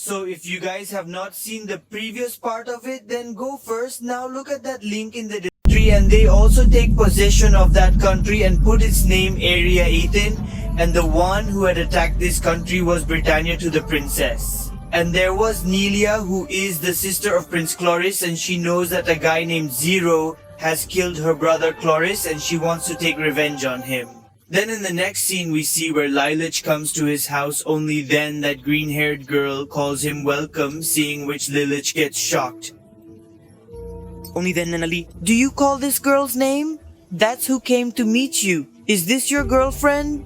So if you guys have not seen the previous part of it, then go first. Now look at that link in the country, and they also take possession of that country and put its name Area 18, and the one who had attacked this country was Britannia to the princess. And there was Nelia, who is the sister of Prince Chloris, and she knows that a guy named Zero has killed her brother Chloris, and she wants to take revenge on him. Then in the next scene we see where Lelouch comes to his house, only then that green-haired girl calls him welcome, seeing which Lelouch gets shocked. Only then, Nunnally. Do you call this girl's name? That's who came to meet you. Is this your girlfriend?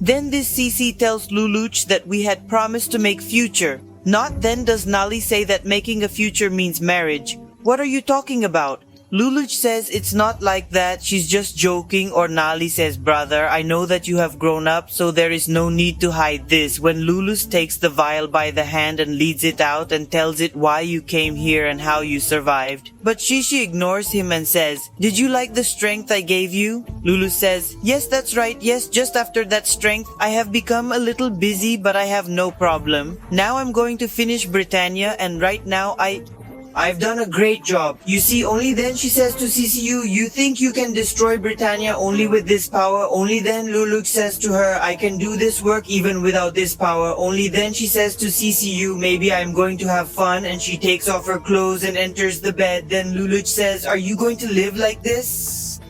Then this CC tells Lelouch that we had promised to make future. Not then does Nunnally say that making a future means marriage. What are you talking about? Lelouch says it's not like that, she's just joking, or Nunnally says, brother, I know that you have grown up, so there is no need to hide this. When Lelouch takes the vial by the hand and leads it out and tells it why you came here and how you survived. But Shishi ignores him and says, did you like the strength I gave you? Lelouch says, yes, that's right, yes, just after that strength, I have become a little busy, but I have no problem. Now I'm going to finish Britannia, and right now I've done a great job. You see, only then she says to CCU, you think you can destroy Britannia only with this power? Only then Lelouch says to her, I can do this work even without this power. Only then she says to CCU, maybe I'm going to have fun, and she takes off her clothes and enters the bed. Then Lelouch says, are you going to live like this?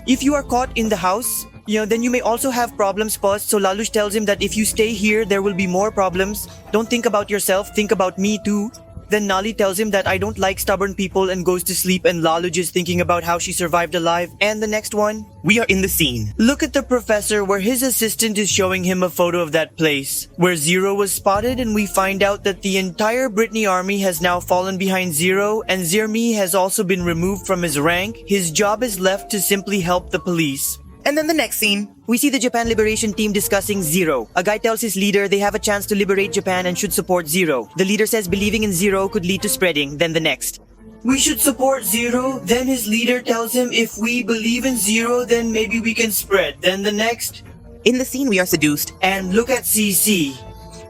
If you are caught in the house, then you may also have problems first. So Lelouch tells him that if you stay here, there will be more problems. Don't think about yourself, think about me too. Then Nunnally tells him that I don't like stubborn people and goes to sleep, and Lelouch is thinking about how she survived alive. And the next one, we are in the scene. Look at the professor where his assistant is showing him a photo of that place where Zero was spotted, and we find out that the entire Britannia army has now fallen behind Zero, and Zermi has also been removed from his rank. His job is left to simply help the police. And then the next scene, we see the Japan Liberation Team discussing Zero. A guy tells his leader they have a chance to liberate Japan and should support Zero. The leader says believing in Zero could lead to spreading. Then the next, we should support Zero. Then his leader tells him if we believe in Zero, then maybe we can spread. Then the next, in the scene we are seduced. And look at CC.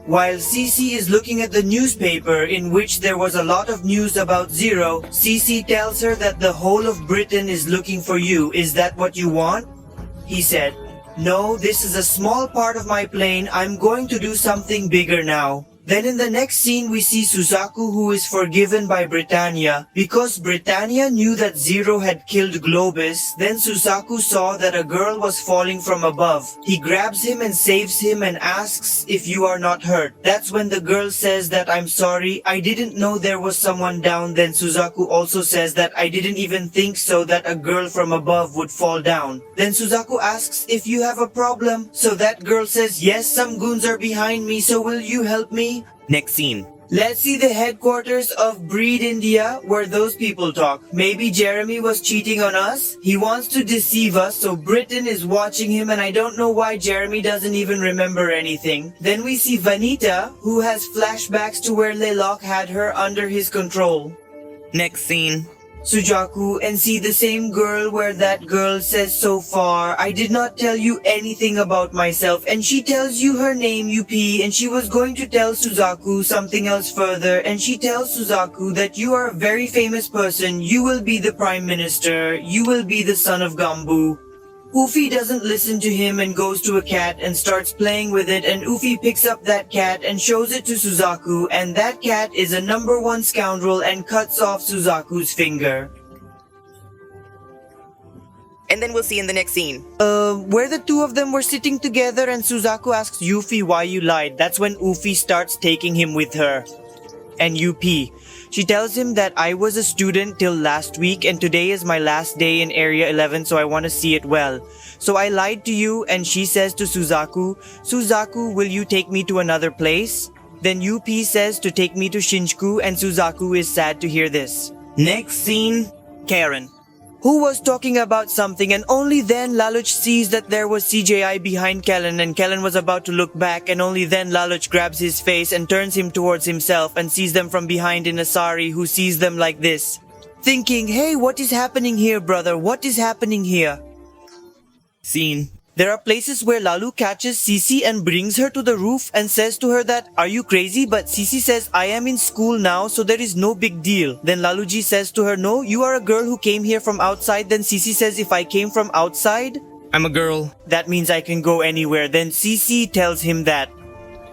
While CC is looking at the newspaper in which there was a lot of news about Zero, CC tells her that the whole of Britain is looking for you. Is that what you want? He said, no, this is a small part of my plane. I'm going to do something bigger now. Then in the next scene we see Suzaku, who is forgiven by Britannia. Because Britannia knew that Zero had killed Globus, then Suzaku saw that a girl was falling from above. He grabs him and saves him and asks if you are not hurt. That's when the girl says that I'm sorry, I didn't know there was someone down. Then Suzaku also says that I didn't even think so that a girl from above would fall down. Then Suzaku asks if you have a problem. So that girl says, yes, some goons are behind me, so will you help me? Next scene. Let's see the headquarters of Breed India, where those people talk. Maybe Jeremy was cheating on us? He wants to deceive us, so Britain is watching him, and I don't know why Jeremy doesn't even remember anything. Then we see Vanita, who has flashbacks to where Lelouch had her under his control. Next scene. Suzaku, and see the same girl where that girl says, so far, I did not tell you anything about myself, and she tells you her name, UP, and she was going to tell Suzaku something else further, and she tells Suzaku that you are a very famous person, you will be the Prime Minister, you will be the son of Gambu. Ufi doesn't listen to him and goes to a cat and starts playing with it, and Ufi picks up that cat and shows it to Suzaku, and that cat is a #1 scoundrel and cuts off Suzaku's finger. And then we'll see in the next scene. Where the two of them were sitting together and Suzaku asks Yuffie why you lied. That's when Ufi starts taking him with her. And UP. She tells him that I was a student till last week and today is my last day in Area 11, so I want to see it well. So I lied to you, and she says to Suzaku, Suzaku, will you take me to another place? Then UP says to take me to Shinjuku, and Suzaku is sad to hear this. Next scene, Karen, who was talking about something, and only then Lelouch sees that there was CJI behind Kellen, and Kellen was about to look back, and only then Lelouch grabs his face and turns him towards himself and sees them from behind in Asari, who sees them like this, thinking, hey, what is happening here, brother? What is happening here? Scene. There are places where Lalu catches CC and brings her to the roof and says to her that, "Are you crazy?" But CC says, "I am in school now, so there is no big deal." Then Laluji says to her, "No, you are a girl who came here from outside." Then CC says, "If I came from outside, I'm a girl. that means I can go anywhere." Then CC tells him that,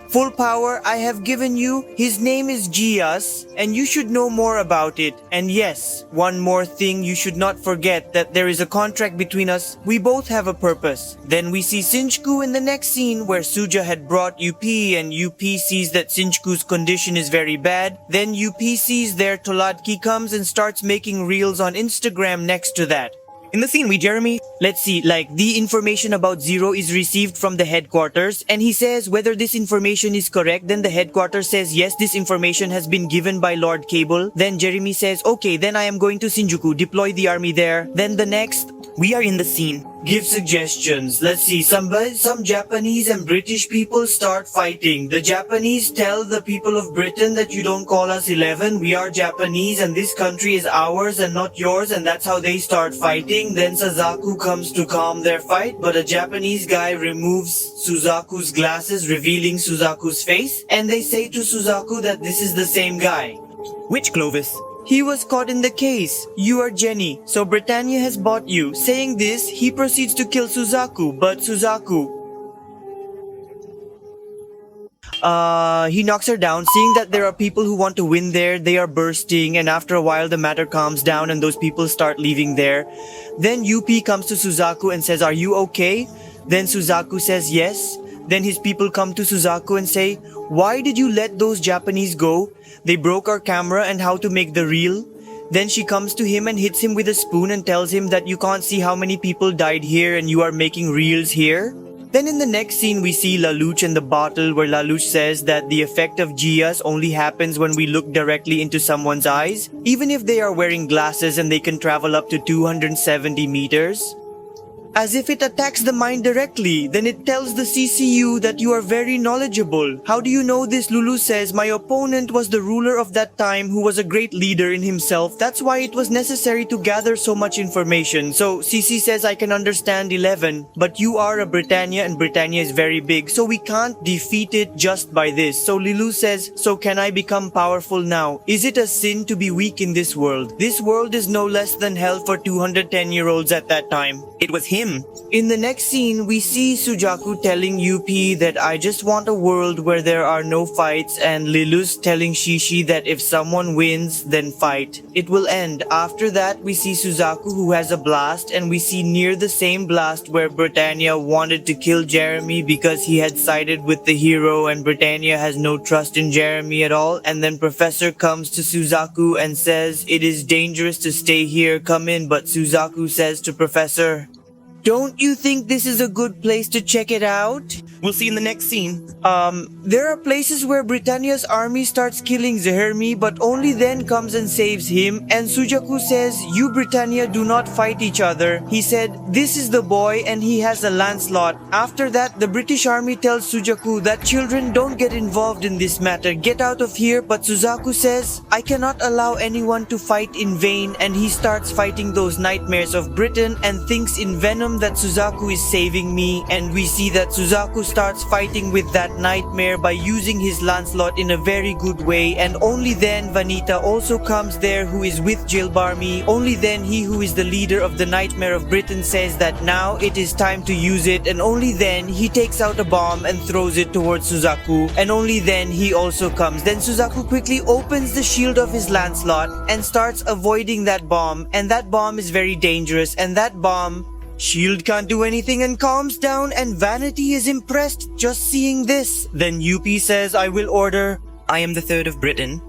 "Full power I have given you. His name is Gias, and you should know more about it. And yes, one more thing, you should not forget that there is a contract between us. We both have a purpose." Then we see Shinjuku in the next scene where Suja had brought UP, and UP sees that Shinjuku's condition is very bad. Then UP sees there Toladki comes and starts making reels on Instagram next to that. In the scene, Jeremy. Let's see, like, the information about Zero is received from the headquarters, and he says whether this information is correct. Then the headquarters says, yes, this information has been given by Lord Cable. Then Jeremy says, okay, then I am going to Shinjuku, deploy the army there. Then the next, we are in the scene. Give suggestions. Let's see. Some Japanese and British people start fighting. The Japanese tell the people of Britain that you don't call us 11. We are Japanese and this country is ours and not yours, and that's how they start fighting. Then Suzaku comes to calm their fight, but a Japanese guy removes Suzaku's glasses, revealing Suzaku's face, and they say to Suzaku that this is the same guy. Which Clovis? He was caught in the case. You are Jenny, so Britannia has bought you. Saying this, he proceeds to kill Suzaku, but Suzaku... he knocks her down. Seeing that there are people who want to win there, they are bursting, and after a while the matter calms down and those people start leaving there. Then UP comes to Suzaku and says, "Are you okay?" Then Suzaku says yes. Then his people come to Suzaku and say, "Why did you let those Japanese go? They broke our camera and how to make the reel." Then she comes to him and hits him with a spoon and tells him that you can't see how many people died here and you are making reels here. Then in the next scene we see Lelouch and the bottle, where Lelouch says that the effect of Gias only happens when we look directly into someone's eyes, even if they are wearing glasses and they can travel up to 270 meters. As if it attacks the mind directly. Then it tells the CCU that you are very knowledgeable. How do you know this? Lulu says, "My opponent was the ruler of that time who was a great leader in himself. That's why it was necessary to gather so much information." So CC says, "I can understand 11, but you are a Britannia and Britannia is very big, so we can't defeat it just by this." So Lilu says, "So can I become powerful now? Is it a sin to be weak in this world? This world is no less than hell for 210-year-olds at that time." It was him. In the next scene, we see Suzaku telling UP that "I just want a world where there are no fights," and Lelouch telling Shishi that if someone wins, then fight. It will end. After that, we see Suzaku who has a blast, and we see near the same blast where Britannia wanted to kill Jeremy because he had sided with the hero, and Britannia has no trust in Jeremy at all. And then Professor comes to Suzaku and says, "It is dangerous to stay here, come in." But Suzaku says to Professor, "Don't you think this is a good place to check it out?" We'll see in the next scene. There are places where Britannia's army starts killing Zehermi, but only then comes and saves him. And Suzaku says, "You Britannia do not fight each other." He said, "This is the boy and he has a Lancelot." After that, the British army tells Suzaku that children don't get involved in this matter. Get out of here. But Suzaku says, "I cannot allow anyone to fight in vain." And he starts fighting those nightmares of Britain and thinks in venom that Suzaku is saving me. And we see that Suzaku starts fighting with that nightmare by using his Lancelot in a very good way, and only then Vanita also comes there, who is with Jill Barmy. Only then he who is the leader of the Nightmare of Britain says that now it is time to use it, and only then he takes out a bomb and throws it towards Suzaku, and only then he also comes. Then Suzaku quickly opens the shield of his Lancelot and starts avoiding that bomb, and that bomb is very dangerous, and that bomb, shield can't do anything and calms down, and Vanity is impressed just seeing this. Then UP says, "I will order." I am the third of Britain.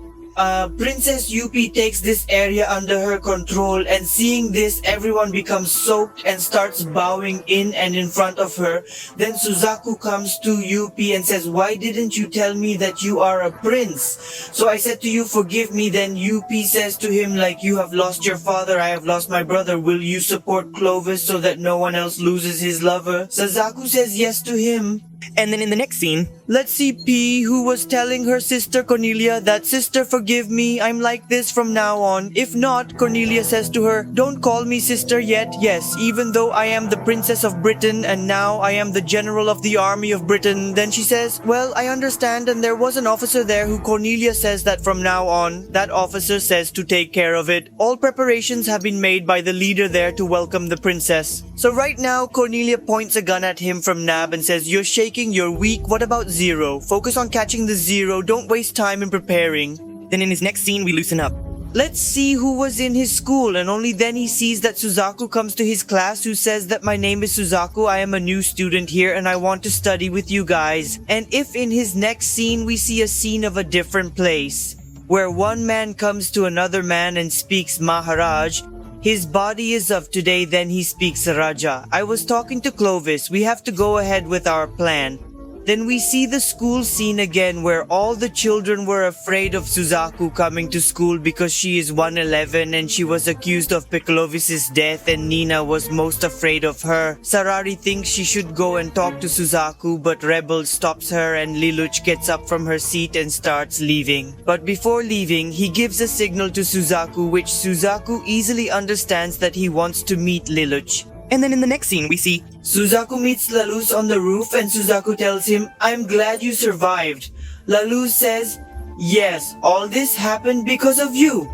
Princess UP takes this area under her control, and seeing this, everyone becomes soaked and starts bowing in and in front of her. Then Suzaku comes to UP and says, "Why didn't you tell me that you are a prince? So I said to you, forgive me." Then UP says to him, like, "You have lost your father, I have lost my brother. Will you support Clovis so that no one else loses his lover?" Suzaku says yes to him. And then in the next scene, let's see P, who was telling her sister Cornelia that, sister, forgive me, I'm like this from now on. If not, Cornelia says to her, don't call me sister yet. Yes, even though I am the princess of Britain and now I am the general of the army of Britain. Then she says, well, I understand, and there was an officer there who Cornelia says that from now on, that officer says to take care of it. All preparations have been made by the leader there to welcome the princess. So right now, Cornelia points a gun at him from Nab and says, you're shaking, you're weak, what about Zero? Focus on catching the Zero, don't waste time in preparing. then in his next scene, we loosen up. Let's see who was in his school, and only then he sees that Suzaku comes to his class, who says that my name is Suzaku, I am a new student here and I want to study with you guys. And if in his next scene we see a scene of a different place, where one man comes to another man and speaks Maharaj, his body is of today, then he speaks Raja. I was talking to Clovis, we have to go ahead with our plan. Then we see the school scene again where all the children were afraid of Suzaku coming to school because she is 111 and she was accused of Piclovis's death and Nina was most afraid of her. Sarari thinks she should go and talk to Suzaku, but Rebel stops her and Lelouch gets up from her seat and starts leaving. But before leaving, he gives a signal to Suzaku, which Suzaku easily understands that he wants to meet Lelouch. And then in the next scene, we see Suzaku meets Lelouch on the roof and Suzaku tells him, I'm glad you survived. Lelouch says, yes, all this happened because of you.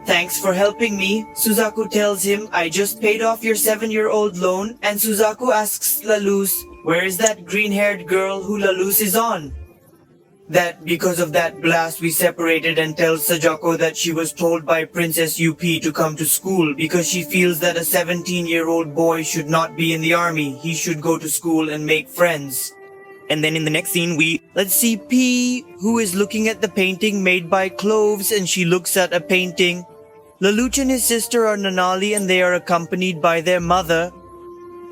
Thanks for helping me. Suzaku tells him, I just paid off your 7-year-old loan, and Suzaku asks Lelouch, where is that green-haired girl who Lelouch is on? That because of that blast we separated, and tells Sajako that she was told by Princess UP to come to school because she feels that a 17-year-old boy should not be in the army. He should go to school and make friends. And then in the next scene, let's see P, who is looking at the painting made by Cloves, and she looks at a painting. Lelouch and his sister are Nunnally and they are accompanied by their mother.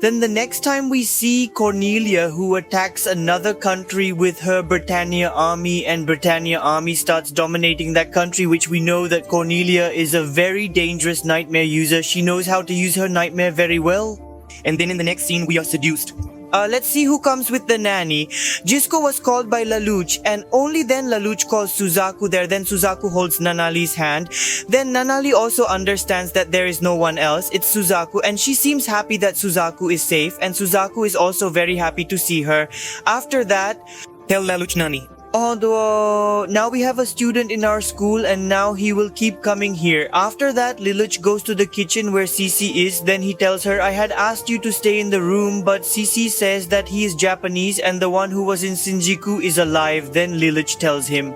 Then the next time we see Cornelia, who attacks another country with her Britannia army, and Britannia army starts dominating that country, which we know that Cornelia is a very dangerous nightmare user. She knows how to use her nightmare very well. And then in the next scene, we are seduced. Let's see who comes with the nanny. Jisco was called by Lelouch, and only then Lelouch calls Suzaku there. Then Suzaku holds Nunnally's hand. Then Nunnally also understands that there is no one else. It's Suzaku, and she seems happy that Suzaku is safe, and Suzaku is also very happy to see her. After that, Tell Lelouch Nani. although now we have a student in our school and now he will keep coming here. After that, Lelouch goes to the kitchen where CC is. Then he tells her, I had asked you to stay in the room, but CC says that he is Japanese and the one who was in Shinjuku is alive. Then Lelouch tells him,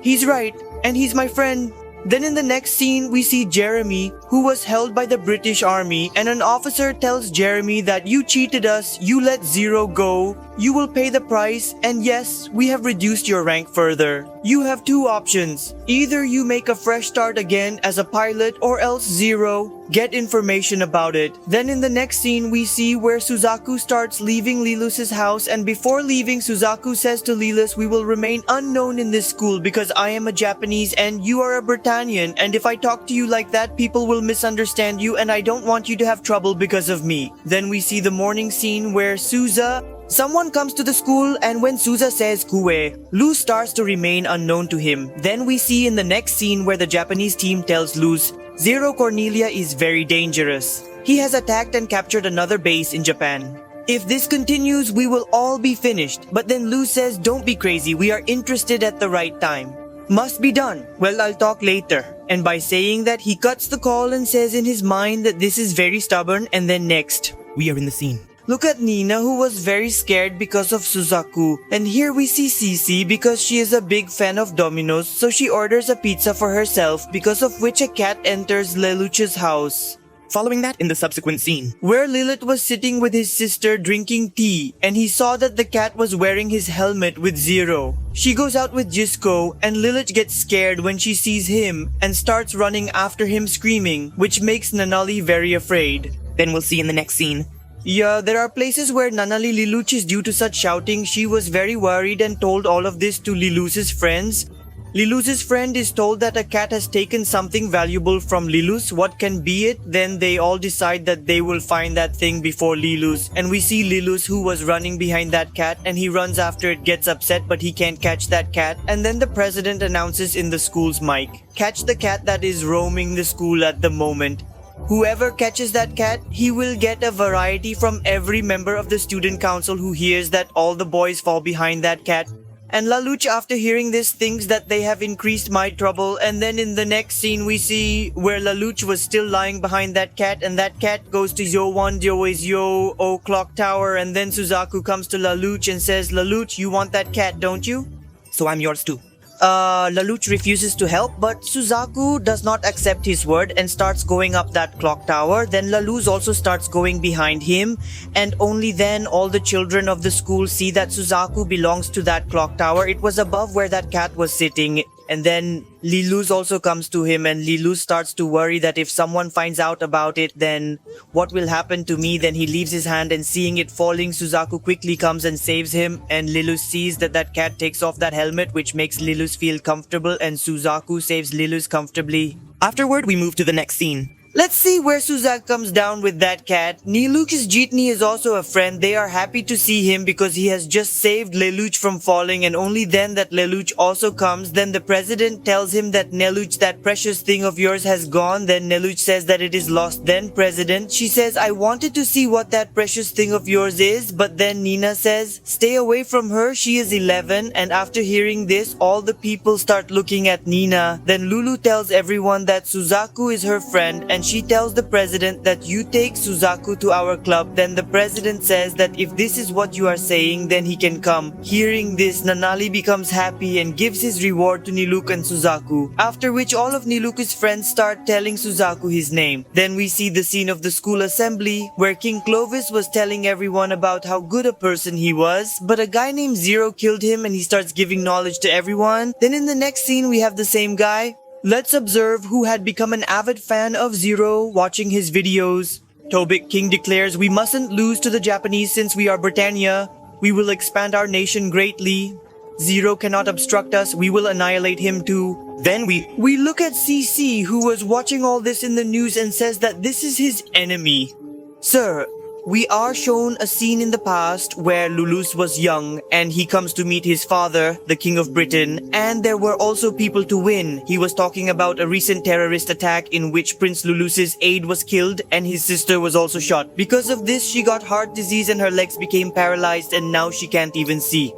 he's right, and he's my friend. Then in the next scene, we see Jeremy, who was held by the British Army, and an officer tells Jeremy that you cheated us, you let Zero go, you will pay the price, and yes, we have reduced your rank further. You have two options. Either you make a fresh start again as a pilot, or else Zero, get information about it. Then in the next scene, we see where Suzaku starts leaving Lelouch's house, and before leaving, Suzaku says to Lelouch, we will remain unknown in this school because I am a Japanese and you are a Britannian, and if I talk to you like that, people will misunderstand you and I don't want you to have trouble because of me. Then we see the morning scene where someone comes to the school, and when Suza says Kue, Luz starts to remain unknown to him. Then we see in the next scene where the Japanese team tells Luz, Zero Cornelia is very dangerous. He has attacked and captured another base in Japan. If this continues, we will all be finished. But then Luz says, don't be crazy, we are interested at the right time. Must be done. Well, I'll talk later. And by saying that, he cuts the call and says in his mind that this is very stubborn, and then next, We are in the scene. look at Nina, who was very scared because of Suzaku. And here we see CC because she is a big fan of Domino's, so she orders a pizza for herself, because of which a cat enters Lelouch's house. Following that, in the subsequent scene, Where Lilith was sitting with his sister drinking tea, and he saw that the cat was wearing his helmet with Zero. She goes out with Jisco, and Lilith gets scared when she sees him and starts running after him screaming, which makes Nunnally very afraid. then we'll see in the next scene. Yeah, there are places where Nunnally Lelouch is due to such shouting. She was very worried and told all of this to Lelouch's friends. Lelouch's friend is told that a cat has taken something valuable from Lelouch. What can be it? Then they all decide that they will find that thing before Lelouch. And we see Lelouch, who was running behind that cat, and he runs after it, gets upset, but he can't catch that cat. And then the president announces in the school's mic, "Catch the cat that is roaming the school at the moment. Whoever catches that cat, he will get a variety from every member of the student council who hears that all the boys fall behind that cat." And Lelouch, after hearing this, thinks that they have increased my trouble. And then in the next scene, we see where Lelouch was still lying behind that cat, and that cat goes to Yo 1, Yo is Yo, O Clock Tower. And then Suzaku comes to Lelouch and says, "Lelouch, you want that cat, don't you?" So I'm yours too. Lelouch refuses to help, but Suzaku does not accept his word and starts going up that clock tower. Then Lelouch also starts going behind him, and only then all the children of the school see that Suzaku belongs to that clock tower. It was above where that cat was sitting. And then Lelouch also comes to him, and Lelouch starts to worry that if someone finds out about it, then what will happen to me? Then he leaves his hand, and seeing it falling, Suzaku quickly comes and saves him. And Lelouch sees that that cat takes off that helmet, which makes Lelouch feel comfortable, and Suzaku saves Lelouch comfortably. Afterward, we move to the next scene. Let's see where Suzaku comes down with that cat. Lelouch's Jitney is also a friend. They are happy to see him because he has just saved Lelouch from falling, and only then that Lelouch also comes. Then the president tells him that Lelouch, that precious thing of yours has gone. Then Lelouch says that it is lost. Then president, she says, "I wanted to see what that precious thing of yours is." But then Nina says, "Stay away from her, she is 11. And after hearing this, all the people start looking at Nina. Then Lulu tells everyone that Suzaku is her friend, and she tells the president that you take Suzaku to our club. Then the president says that if this is what you are saying, then he can come. Hearing this, Nunnally becomes happy and gives his reward to Lelouch and Suzaku. After which all of Lelouch's friends start telling Suzaku his name. Then we see the scene of the school assembly where King Clovis was telling everyone about how good a person he was, but a guy named Zero killed him, and he starts giving knowledge to everyone. Then in the next scene we have the same guy. Let's observe who had become an avid fan of Zero watching his videos. Tobik King declares, "We mustn't lose to the Japanese since we are Britannia. We will expand our nation greatly. Zero cannot obstruct us. We will annihilate him too." Then we look at CC, who was watching all this in the news and says that this is his enemy. Sir, we are shown a scene in the past where Lelouch was young and he comes to meet his father, the King of Britain, and there were also people to win. He was talking about a recent terrorist attack in which Prince Lelouch's aide was killed and his sister was also shot. Because of this, she got heart disease and her legs became paralyzed, and now she can't even see.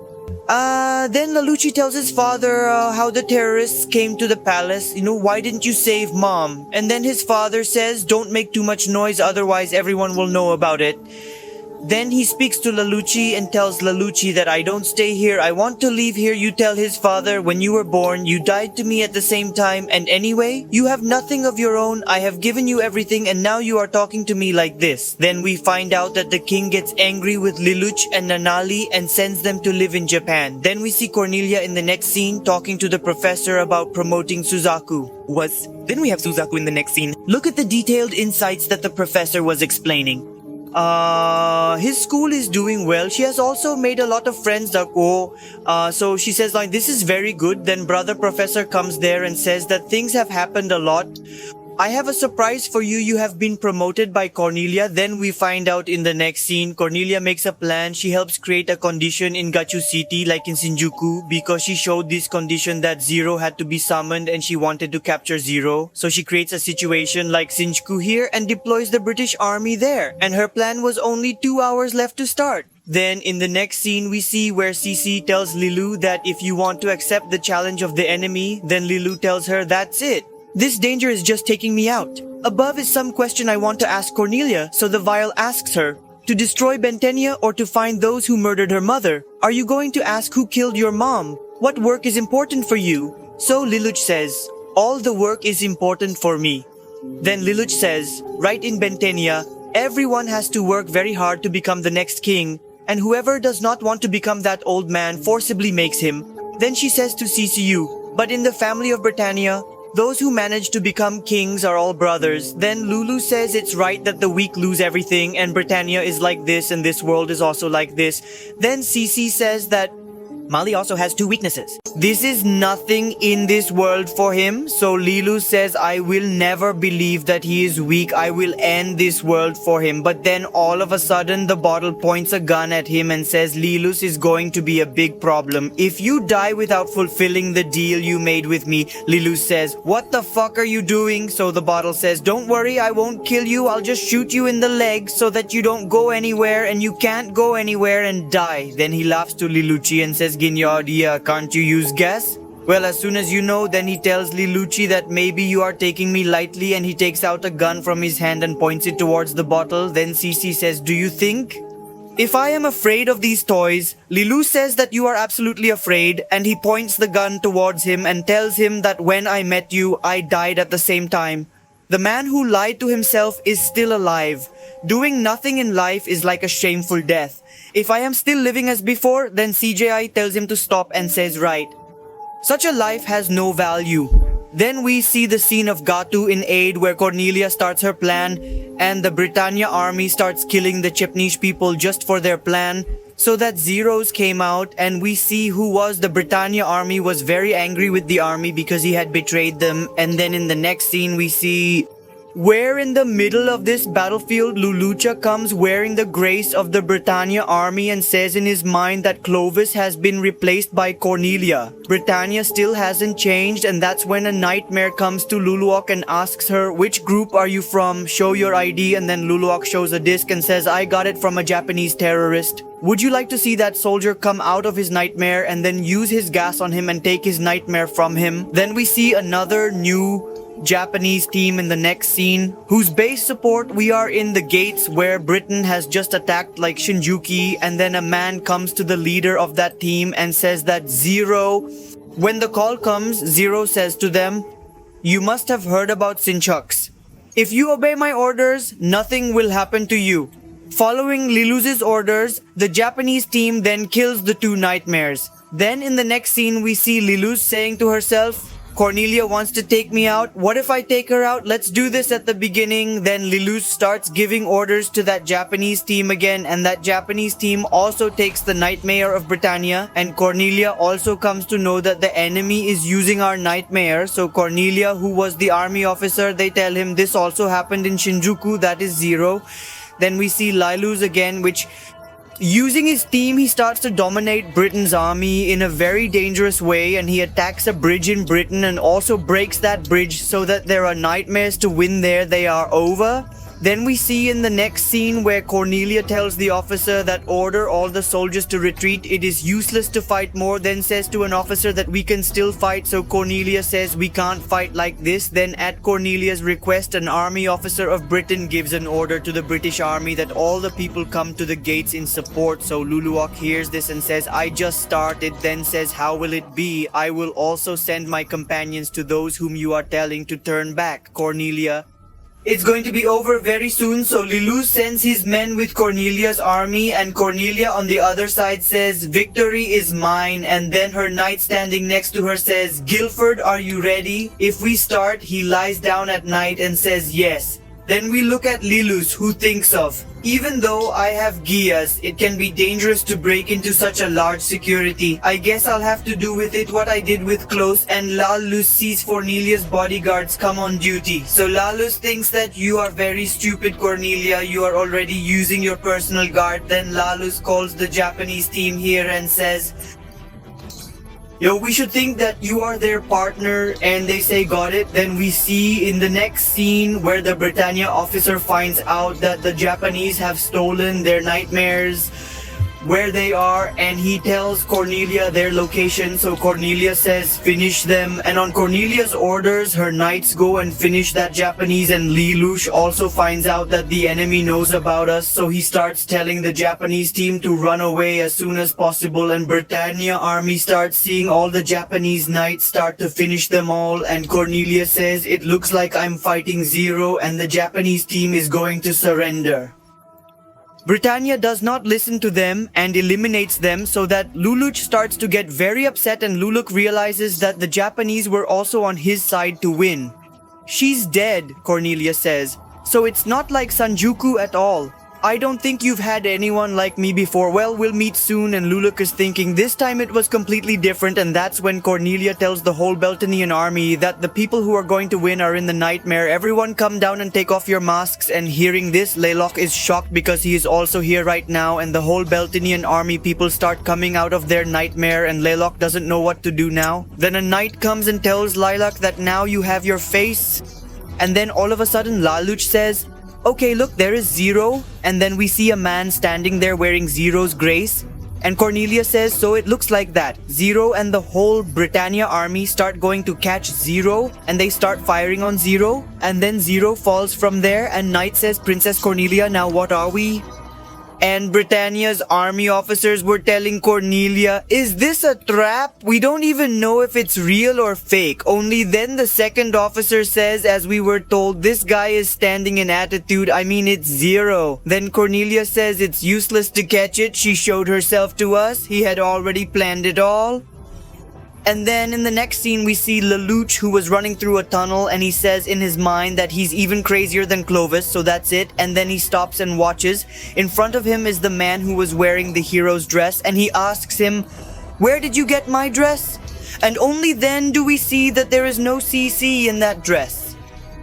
Then Lelouch tells his father how the terrorists came to the palace. Why didn't you save mom? And then his father says, "Don't make too much noise, otherwise everyone will know about it." Then he speaks to Lelouch and tells Lelouch that I don't stay here, I want to leave here. You tell his father, when you were born, you died to me at the same time, and anyway, you have nothing of your own. I have given you everything, and now you are talking to me like this. Then we find out that the king gets angry with Lelouch and Nunnally and sends them to live in Japan. Then we see Cornelia in the next scene talking to the professor about promoting Suzaku. Then we have Suzaku in the next scene. Look at the detailed insights that the professor was explaining. His school is doing well. She has also made a lot of friends, so she says like, this is very good. Then brother professor comes there and says that things have happened a lot. I have a surprise for you. You have been promoted by Cornelia. Then we find out in the next scene, Cornelia makes a plan. She helps create a condition in Gachu City, like in Shinjuku, because she showed this condition that Zero had to be summoned and she wanted to capture Zero. So she creates a situation like Shinjuku here and deploys the British army there. And her plan was only 2 hours left to start. Then in the next scene, we see where CC tells Lelouch that if you want to accept the challenge of the enemy, then Lelouch tells her that's it. This danger is just taking me out. Above is some question I want to ask Cornelia, so the vial asks her, to destroy Britannia or to find those who murdered her mother? Are you going to ask who killed your mom? What work is important for you? So Lelouch says, all the work is important for me. Then Lelouch says, right in Britannia, everyone has to work very hard to become the next king, and whoever does not want to become that old man forcibly makes him. Then she says to CCU, but in the family of Britannia, those who manage to become kings are all brothers. Then Lulu says it's right that the weak lose everything and Britannia is like this and this world is also like this. Then CC says that Molly also has 2 weaknesses. This is nothing in this world for him, so Lelouch says, I will never believe that he is weak. I will end this world for him. But then all of a sudden, the bottle points a gun at him and says, Lelouch is going to be a big problem. If you die without fulfilling the deal you made with me, Lelouch says, what the fuck are you doing? So the bottle says, don't worry, I won't kill you. I'll just shoot you in the leg so that you don't go anywhere and you can't go anywhere and die. Then he laughs to Lelouch and says, Ginyadia, can't you use gas? Well, as soon as you know, then he tells Lelouch that maybe you are taking me lightly, and he takes out a gun from his hand and points it towards the bottle. Then CC says, do you think? If I am afraid of these toys, Lelouch says that you are absolutely afraid, and he points the gun towards him and tells him that when I met you, I died at the same time. The man who lied to himself is still alive. Doing nothing in life is like a shameful death. If I am still living as before, then CJI tells him to stop and says, right. Such a life has no value. Then we see the scene of Gatu in aid where Cornelia starts her plan and the Britannia army starts killing the Chepnish people just for their plan. So that Zeros came out and we see who was the Britannia army was very angry with the army because he had betrayed them. And then in the next scene we see where in the middle of this battlefield, Lelouch comes wearing the grace of the Britannia army and says in his mind that Clovis has been replaced by Cornelia. Britannia still hasn't changed, and that's when a nightmare comes to Lelouch and asks her, which group are you from? Show your ID. And then Lelouch shows a disc and says, I got it from a Japanese terrorist. Would you like to see that soldier come out of his nightmare and then use his gas on him and take his nightmare from him? Then we see another new Japanese team in the next scene, whose base support we are in the gates where Britain has just attacked like Shinjuku, and then a man comes to the leader of that team and says that Zero, when the call comes, Zero says to them, you must have heard about Sinchuks. If you obey my orders, nothing will happen to you. Following Lelouch's orders, the Japanese team then kills the 2 nightmares. Then in the next scene we see Lelouch saying to herself, Cornelia wants to take me out. What if I take her out? Let's do this at the beginning. Then Lelouch starts giving orders to that Japanese team again, and that Japanese team also takes the nightmare of Britannia, and Cornelia also comes to know that the enemy is using our nightmare. So Cornelia, who was the army officer, they tell him this also happened in Shinjuku, that is Zero. Then we see Lelouch again, which using his team, he starts to dominate Britain's army in a very dangerous way, and he attacks a bridge in Britain and also breaks that bridge so that there are nightmares to win there. They are over. Then we see in the next scene where Cornelia tells the officer that order all the soldiers to retreat. It is useless to fight more. Then says to an officer that we can still fight. So Cornelia says we can't fight like this. Then at Cornelia's request, an army officer of Britain gives an order to the British army that all the people come to the gates in support. So Lelouch hears this and says, I just started. Then says, how will it be? I will also send my companions to those whom you are telling to turn back. Cornelia, it's going to be over very soon, so Lelouch sends his men with Cornelia's army, and Cornelia on the other side says, victory is mine. And then her knight standing next to her says, Guilford, are you ready? If we start, he lies down at night and says yes. Then we look at Lelouch, who thinks of, even though I have Gias, it can be dangerous to break into such a large security. I guess I'll have to do with it what I did with Close. And Lelouch sees Cornelia's bodyguards come on duty. So Lelouch thinks that you are very stupid, Cornelia. You are already using your personal guard. Then Lelouch calls the Japanese team here and says, yo, we should think that you are their partner, and they say got it. Then we see in the next scene where the Britannia officer finds out that the Japanese have stolen their nightmares, where they are, and he tells Cornelia their location. So Cornelia says finish them, and on Cornelia's orders her knights go and finish that Japanese, and Lelouch also finds out that the enemy knows about us, so he starts telling the Japanese team to run away as soon as possible, and Britannia army starts seeing all the Japanese knights start to finish them all, and Cornelia says it looks like I'm fighting Zero and the Japanese team is going to surrender. Britannia does not listen to them and eliminates them, so that Lelouch starts to get very upset, and Lelouch realizes that the Japanese were also on his side to win. She's dead, Cornelia says, so it's not like Sanjuku at all. I don't think you've had anyone like me before. Well, we'll meet soon. And Lelouch is thinking this time it was completely different, and that's when Cornelia tells the whole Britannian army that the people who are going to win are in the nightmare. Everyone come down and take off your masks. And hearing this, Lelouch is shocked because he is also here right now, and the whole Britannian army people start coming out of their nightmare, and Lelouch doesn't know what to do now. Then a knight comes and tells Lelouch that now you have your face. And then all of a sudden Lelouch says, okay, look, there is Zero. And then we see a man standing there wearing Zero's grace. And Cornelia says, so it looks like that. Zero and the whole Britannia army start going to catch Zero, and they start firing on Zero. And then Zero falls from there, and Knight says, Princess Cornelia, now what are we? And Britannia's army officers were telling Cornelia, is this a trap? We don't even know if it's real or fake. Only then the second officer says, as we were told, this guy is standing in attitude. I mean, it's Zero. Then Cornelia says it's useless to catch it. She showed herself to us. He had already planned it all. And then in the next scene, we see Lelouch, who was running through a tunnel, and he says in his mind that he's even crazier than Clovis, so that's it. And then he stops and watches. In front of him is the man who was wearing the hero's dress, and he asks him, where did you get my dress? And only then do we see that there is no CC in that dress.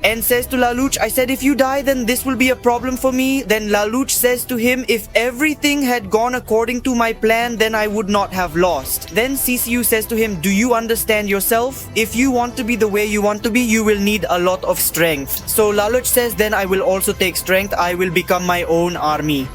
And says to Lelouch, I said if you die then this will be a problem for me. Then Lelouch says to him, if everything had gone according to my plan, then I would not have lost. Then CCU says to him, do you understand yourself? If you want to be the way you want to be, you will need a lot of strength. So Lelouch says, then I will also take strength. I will become my own army.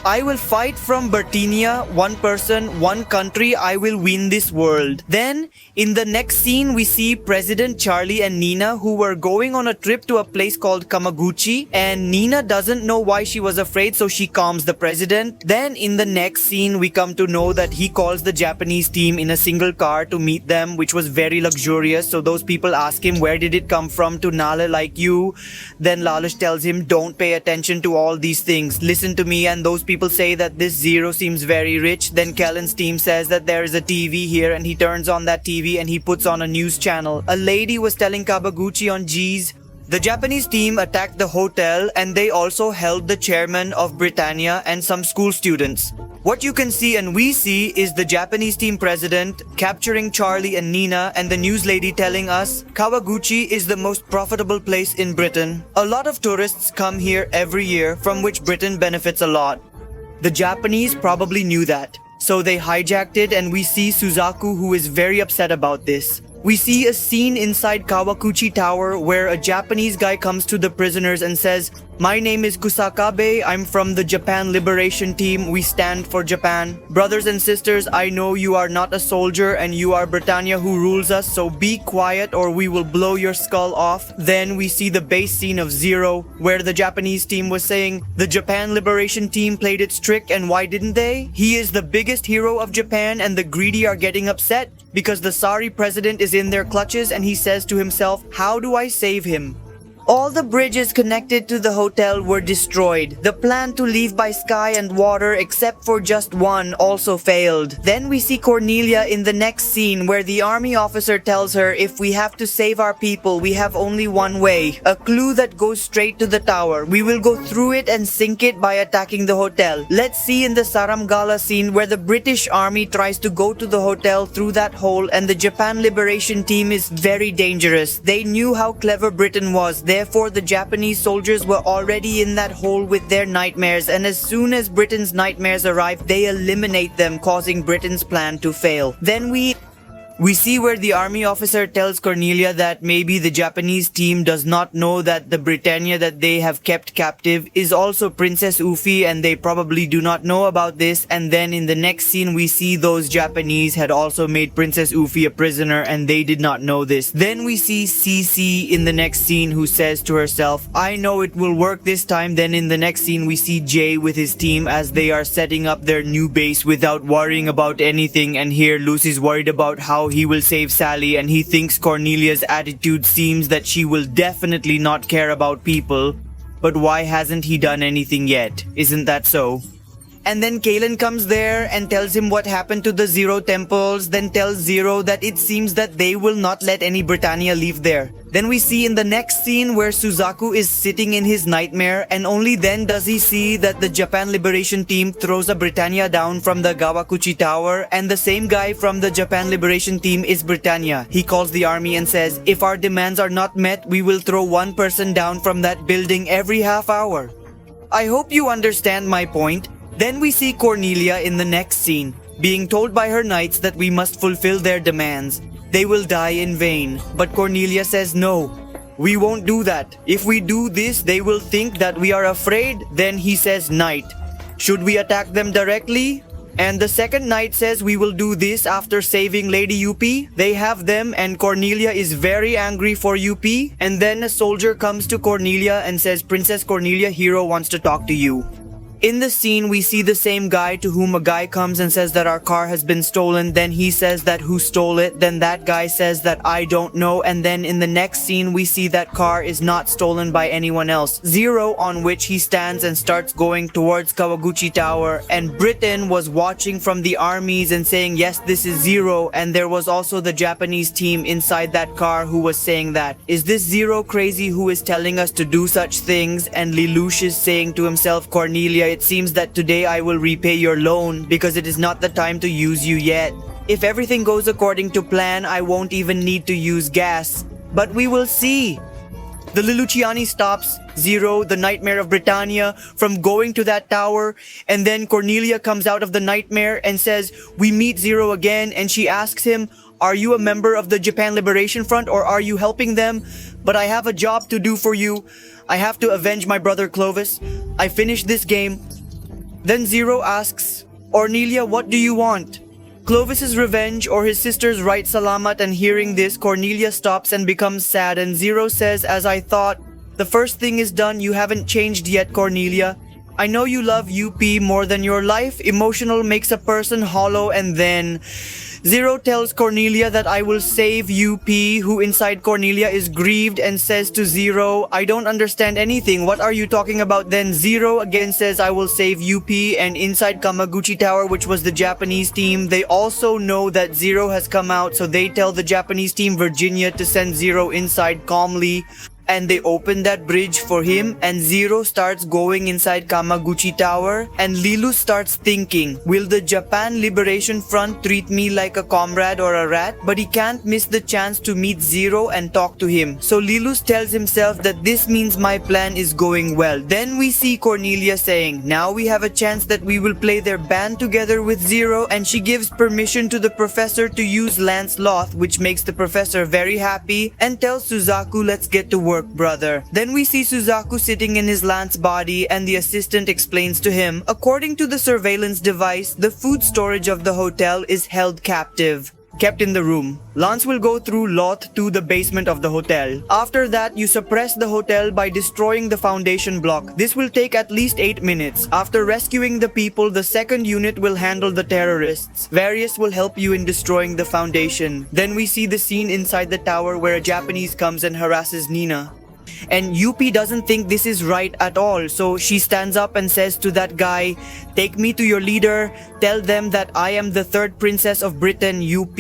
I will fight from Britannia, one person, one country. I will win this world. Then, in the next scene, we see President Charlie and Nina, who were going on a trip to a place called Kamaguchi, and Nina doesn't know why she was afraid, so she calms the president. Then, in the next scene, we come to know that he calls the Japanese team in a single car to meet them, which was very luxurious. So those people ask him, where did it come from to Nale like you? Then Lelouch tells him, don't pay attention to all these things. Listen to me. And those people say that this Zero seems very rich. Then Kellen's team says that there is a TV here, and he turns on that TV and he puts on a news channel. A lady was telling Kabaguchi on G's. The Japanese team attacked the hotel, and they also held the chairman of Britannia and some school students. What you can see and we see is the Japanese team president capturing Charlie and Nina, and the news lady telling us Kawaguchi is the most profitable place in Britain. A lot of tourists come here every year, from which Britain benefits a lot. The Japanese probably knew that, so they hijacked it, and we see Suzaku, who is very upset about this. We see a scene inside Kawaguchi Tower where a Japanese guy comes to the prisoners and says, my name is Kusakabe, I'm from the Japan Liberation Team, we stand for Japan. Brothers and sisters, I know you are not a soldier and you are Britannia who rules us, so be quiet or we will blow your skull off. Then we see the base scene of Zero, where the Japanese team was saying, the Japan Liberation Team played its trick, and why didn't they? He is the biggest hero of Japan, and the greedy are getting upset because the sorry president is in their clutches, and he says to himself, how do I save him? All the bridges connected to the hotel were destroyed. The plan to leave by sky and water, except for just one, also failed. Then we see Cornelia in the next scene where the army officer tells her, if we have to save our people, we have only one way. A clue that goes straight to the tower. We will go through it and sink it by attacking the hotel. Let's see in the Saramgala scene where the British army tries to go to the hotel through that hole, and the Japan Liberation Team is very dangerous. They knew how clever Britain was. Therefore, the Japanese soldiers were already in that hole with their nightmares, and as soon as Britain's nightmares arrive, they eliminate them, causing Britain's plan to fail. Then we see where the army officer tells Cornelia that maybe the Japanese team does not know that the Britannia that they have kept captive is also Princess Ufi, and they probably do not know about this. And then in the next scene we see those Japanese had also made Princess Ufi a prisoner, and they did not know this. Then we see CC in the next scene, who says to herself, I know it will work this time. Then in the next scene we see Jay with his team as they are setting up their new base without worrying about anything, and here Lucy's worried about how he will save Sally, and he thinks Cornelia's attitude seems that she will definitely not care about people. But why hasn't he done anything yet? Isn't that so? And then Kalen comes there and tells him what happened to the Zero temples, then tells Zero that it seems that they will not let any Britannia leave there. Then we see in the next scene where Suzaku is sitting in his nightmare, and only then does he see that the Japan Liberation Team throws a Britannia down from the Gawakuchi Tower, and the same guy from the Japan Liberation Team is Britannia. He calls the army and says, if our demands are not met, we will throw one person down from that building every half hour. I hope you understand my point. Then we see Cornelia in the next scene, being told by her knights that we must fulfill their demands. They will die in vain. But Cornelia says no. We won't do that. If we do this, they will think that we are afraid. Then he says, Knight, should we attack them directly? And the second knight says we will do this after saving Lady UP. They have them and Cornelia is very angry for UP. And then a soldier comes to Cornelia and says, Princess Cornelia, Hero wants to talk to you. In the scene, we see the same guy to whom a guy comes and says that our car has been stolen. Then he says that who stole it. Then that guy says that I don't know. And then in the next scene, we see that car is not stolen by anyone else. Zero, on which he stands and starts going towards Kawaguchi Tower. And Britain was watching from the armies and saying, yes, this is Zero. And there was also the Japanese team inside that car who was saying that. Is this Zero crazy who is telling us to do such things? And Lelouch is saying to himself, Cornelia, it seems that today I will repay your loan because it is not the time to use you yet. If everything goes according to plan, I won't even need to use gas. But we will see. The Lelouchiani stops Zero, the nightmare of Britannia, from going to that tower, and then Cornelia comes out of the nightmare and says, we meet Zero again, and she asks him, are you a member of the Japan Liberation Front or are you helping them? But I have a job to do for you. I have to avenge my brother Clovis. I finished this game. Then Zero asks, Cornelia, what do you want? Clovis's revenge or his sister's right salamat, and hearing this, Cornelia stops and becomes sad, and Zero says, as I thought, the first thing is done, you haven't changed yet, Cornelia. I know you love UP more than your life. Emotional makes a person hollow. And then Zero tells Cornelia that I will save UP, who inside Cornelia is grieved and says to Zero, I don't understand anything. What are you talking about? Then Zero again says I will save UP, and inside Kamaguchi Tower, which was the Japanese team, they also know that Zero has come out, so they tell the Japanese team Virginia to send Zero inside calmly. And they open that bridge for him, and Zero starts going inside Kamaguchi Tower, and Lelouch starts thinking, will the Japan Liberation Front treat me like a comrade or a rat? But he can't miss the chance to meet Zero and talk to him. So Lelouch tells himself that this means my plan is going well. Then we see Cornelia saying, now we have a chance that we will play their band together with Zero, and she gives permission to the professor to use Lancelot, which makes the professor very happy, and tells Suzaku, let's get to work, brother. Then we see Suzaku sitting in his Lance body, and the assistant explains to him, according to the surveillance device, the food storage of the hotel is held captive. Kept in the room. Lance will go through lot to the basement of the hotel. After that, you suppress the hotel by destroying the foundation block. This will take at least 8 minutes. After rescuing the people, the second unit will handle the terrorists. Various will help you in destroying the foundation. Then we see the scene inside the tower where a Japanese comes and harasses Nina. And UP doesn't think this is right at all, so she stands up and says to that guy, take me to your leader, tell them that I am the third princess of Britain, UP,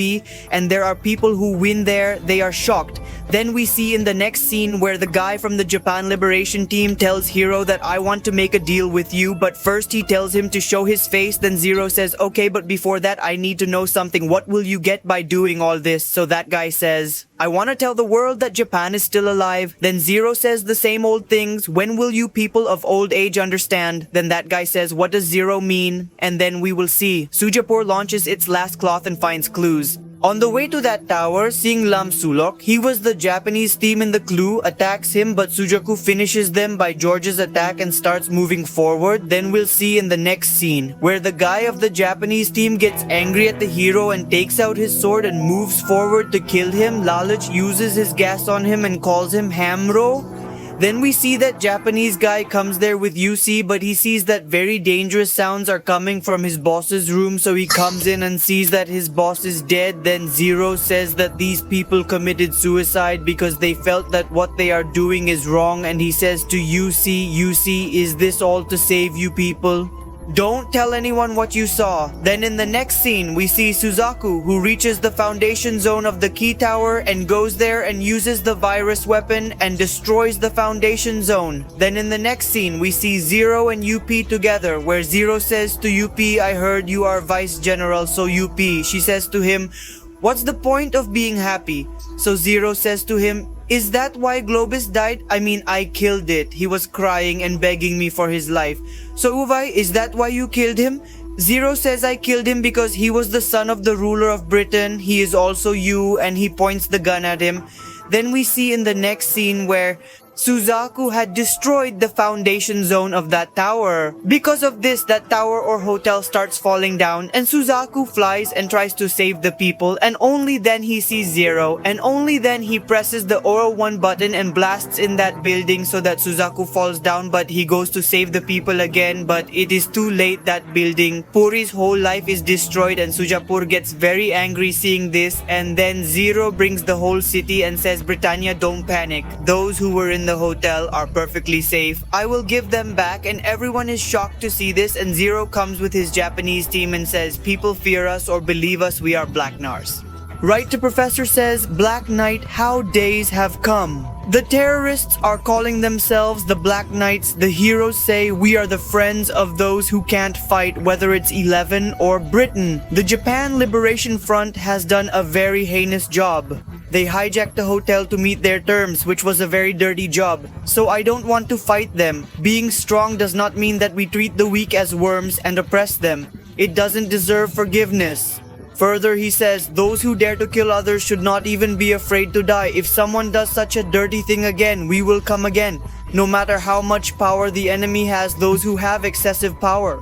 and there are people who win there. They are shocked. Then we see in the next scene where the guy from the Japan Liberation Team tells Hero that I want to make a deal with you, but first he tells him to show his face. Then Zero says, okay, but before that I need to know something. What will you get by doing all this? So that guy says, I want to tell the world that Japan is still alive. Then Zero says the same old things. When will you people of old age understand? Then that guy says, what does Zero mean? And then we will see. Sujapur launches its last cloth and finds clues. On the way to that tower, seeing Lam Sulok, he was the Japanese team in the clue, attacks him, but Suzaku finishes them by George's attack and starts moving forward. Then we'll see in the next scene, where the guy of the Japanese team gets angry at the hero and takes out his sword and moves forward to kill him. Lelouch uses his gas on him and calls him Hamro. Then we see that Japanese guy comes there with UC, but he sees that very dangerous sounds are coming from his boss's room, so he comes in and sees that his boss is dead. Then Zero says that these people committed suicide because they felt that what they are doing is wrong, and he says to UC, is this all to save you people? Don't tell anyone what you saw. Then in the next scene, we see Suzaku, who reaches the foundation zone of the key tower and goes there and uses the virus weapon and destroys the foundation zone. Then in the next scene, we see Zero and UP together, where Zero says to UP, I heard you are Vice General, so UP. She says to him, what's the point of being happy? So Zero says to him, is that why Globus died? I mean, I killed it. He was crying and begging me for his life. So Uvai, is that why you killed him? Zero says I killed him because he was the son of the ruler of Britain. He is also you, and he points the gun at him. Then we see in the next scene where Suzaku had destroyed the foundation zone of that tower. Because of this, that tower or hotel starts falling down, and Suzaku flies and tries to save the people, and only then he sees Zero, and only then he presses the Oro 1 button and blasts in that building so that Suzaku falls down, but he goes to save the people again, but it is too late. That building, Puri's whole life is destroyed, and Sujapur gets very angry seeing this, and then Zero brings the whole city and says, Britannia, don't panic. Those who were in the hotel are perfectly safe. I will give them back, and everyone is shocked to see this, and Zero comes with his Japanese team and says, people fear us or believe us, we are Black Nars. Right to Professor says, Black Knight, how days have come. The terrorists are calling themselves the Black Knights. The heroes say we are the friends of those who can't fight, whether it's 11 or Britain. The Japan Liberation Front has done a very heinous job. They hijacked the hotel to meet their terms, which was a very dirty job. So I don't want to fight them. Being strong does not mean that we treat the weak as worms and oppress them. It doesn't deserve forgiveness. Further, he says, those who dare to kill others should not even be afraid to die. If someone does such a dirty thing again, we will come again. No matter how much power the enemy has, those who have excessive power.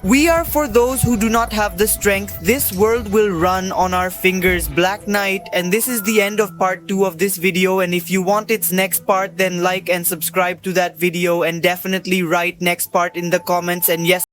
We are for those who do not have the strength. This world will run on our fingers. Black Knight. And this is the end of part 2 of this video. And if you want its next part, then like and subscribe to that video. And definitely write next part in the comments. And yes,